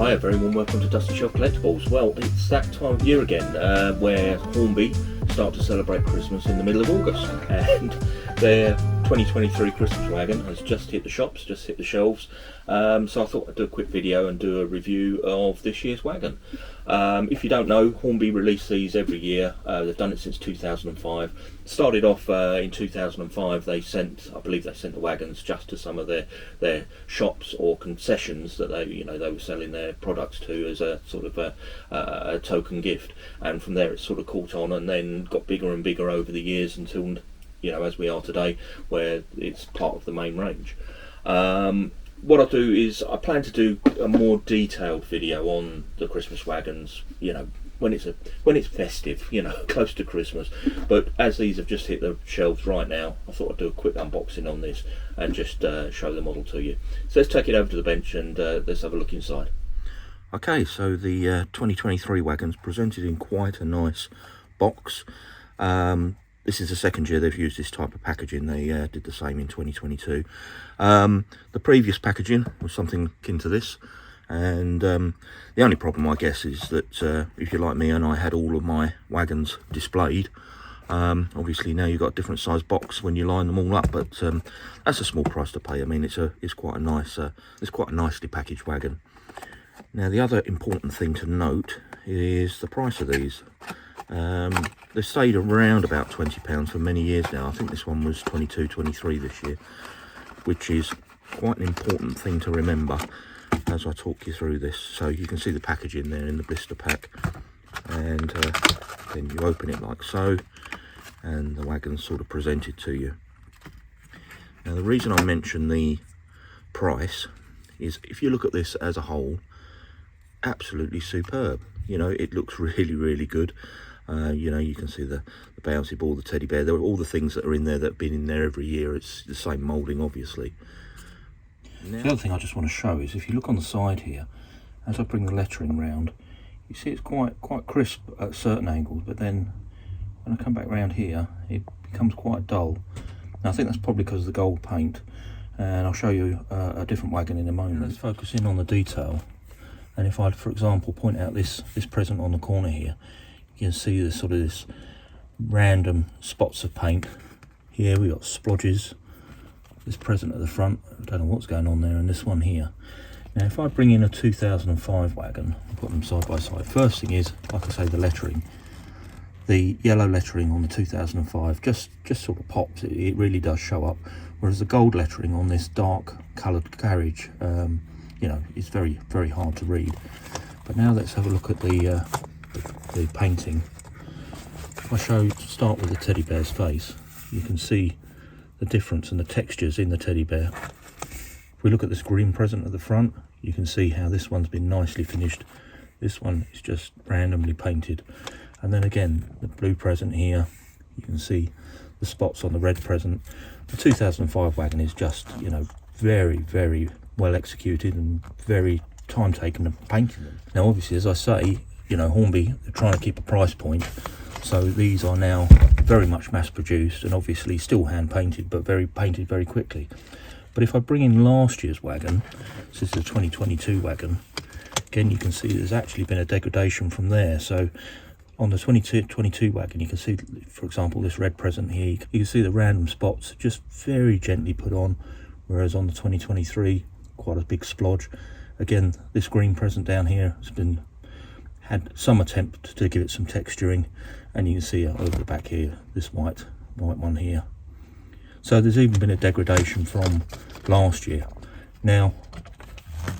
Hi, a very warm welcome to Dusty Shelf Collectibles. Well, it's that time of year again where Hornby start to celebrate Christmas in the middle of August, and their 2023 Christmas wagon has just hit the shops, just hit the shelves. So I thought I'd do a quick video and do a review of this year's wagon. If you don't know, Hornby release these every year. They've done it since 2005. Started off in 2005. I believe they sent the wagons just to some of their shops or concessions that they were selling their products to as a sort of a token gift. And from there, it sort of caught on and then got bigger and bigger over the years until as we are today, where it's part of the main range. What I'll do is I plan to do a more detailed video on the Christmas wagons, when it's festive, close to Christmas. But as these have just hit the shelves right now, I thought I'd do a quick unboxing on this and just show the model to you. So let's take it over to the bench and let's have a look inside. Okay, so the 2023 wagon's presented in quite a nice box. This is the second year they've used this type of packaging. They did the same in 2022. The previous packaging was something akin to this, and the only problem, I guess, is that if you're like me and I had all of my wagons displayed, obviously now you've got a different size box when you line them all up, but that's a small price to pay. I mean, it's quite a nicely packaged wagon. Now, the other important thing to note is the price of these. They've stayed around about £20 for many years now. I think this one was 22, 23 this year, which is quite an important thing to remember as I talk you through this. So you can see the packaging there in the blister pack, and then you open it like so, and the wagon's sort of presented to you. Now, the reason I mention the price is if you look at this as a whole, absolutely superb. It looks really, really good. You can see the bouncy ball, the teddy bear. There are all the things that are in there that have been in there every year. It's the same moulding, obviously. Now, the other thing I just want to show is if you look on the side here, as I bring the lettering round, you see it's quite crisp at certain angles, but then when I come back round here, it becomes quite dull. Now, I think that's probably because of the gold paint, and I'll show you a different wagon in a moment. Let's focus in on the detail, and if I, for example, point out this present on the corner here, you can see the sort of this random spots of paint. Here we got splodges, this present at the front, I don't know what's going on there, and this one here. Now, if I bring in a 2005 wagon and put them side by side, first thing is, like I say, the lettering. The yellow lettering on the 2005 just sort of pops. It really does show up, whereas the gold lettering on this dark coloured carriage, is very, very hard to read. But now let's have a look at the painting. If I start with the teddy bear's face, you can see the difference and the textures in the teddy bear. If we look at this green present at the front, you can see how this one's been nicely finished. This one is just randomly painted. And then again, the blue present here, you can see the spots on the red present. The 2005 wagon is just, very, very well executed and very time taken to painting them. Now, obviously, as I say, Hornby are trying to keep a price point, so these are now very much mass produced and obviously still hand painted, but painted very quickly. But if I bring in last year's wagon, this is the 2022 wagon, again you can see there's actually been a degradation from there. So on the 2022 wagon, you can see, for example, this red present here, you can see the random spots just very gently put on, whereas on the 2023, quite a big splodge. Again, this green present down here has had some attempt to give it some texturing, and you can see over the back here, this white one here. So there's even been a degradation from last year. Now,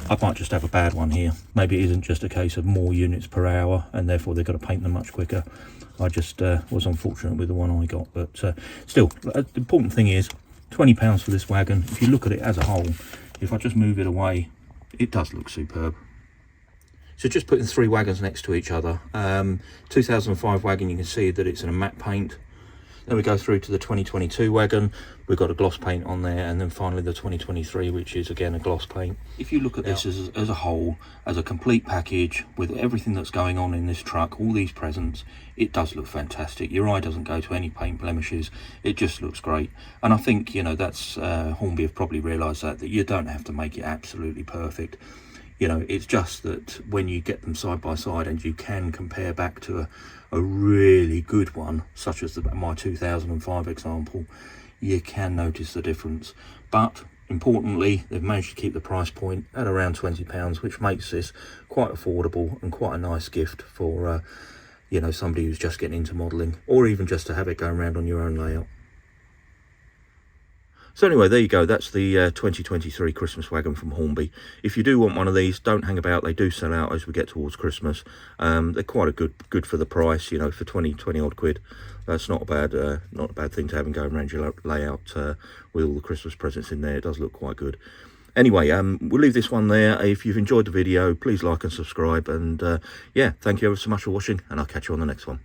I might just have a bad one here. Maybe it isn't just a case of more units per hour, and therefore they've got to paint them much quicker. I just was unfortunate with the one I got, but still, the important thing is £20 for this wagon. If you look at it as a whole, if I just move it away, it does look superb. So just putting three wagons next to each other. 2005 wagon, you can see that it's in a matte paint. Then we go through to the 2022 wagon, we've got a gloss paint on there, and then finally the 2023, which is again a gloss paint. If you look at this as a whole, as a complete package, with everything that's going on in this truck, all these presents, it does look fantastic. Your eye doesn't go to any paint blemishes, it just looks great. And I think, that's Hornby have probably realised that you don't have to make it absolutely perfect. You know, it's just that when you get them side by side and you can compare back to a really good one, such as my 2005 example, you can notice the difference. But importantly, they've managed to keep the price point at around £20, which makes this quite affordable and quite a nice gift for you know, somebody who's just getting into modelling, or even just to have it going around on your own layout. So anyway, there you go. That's the 2023 Christmas wagon from Hornby. If you do want one of these, don't hang about. They do sell out as we get towards Christmas. They're quite a good for the price, you know, for 20 odd quid. That's not a bad thing to have and go around your layout with all the Christmas presents in there. It does look quite good. Anyway, we'll leave this one there. If you've enjoyed the video, please like and subscribe. And yeah, thank you ever so much for watching, and I'll catch you on the next one.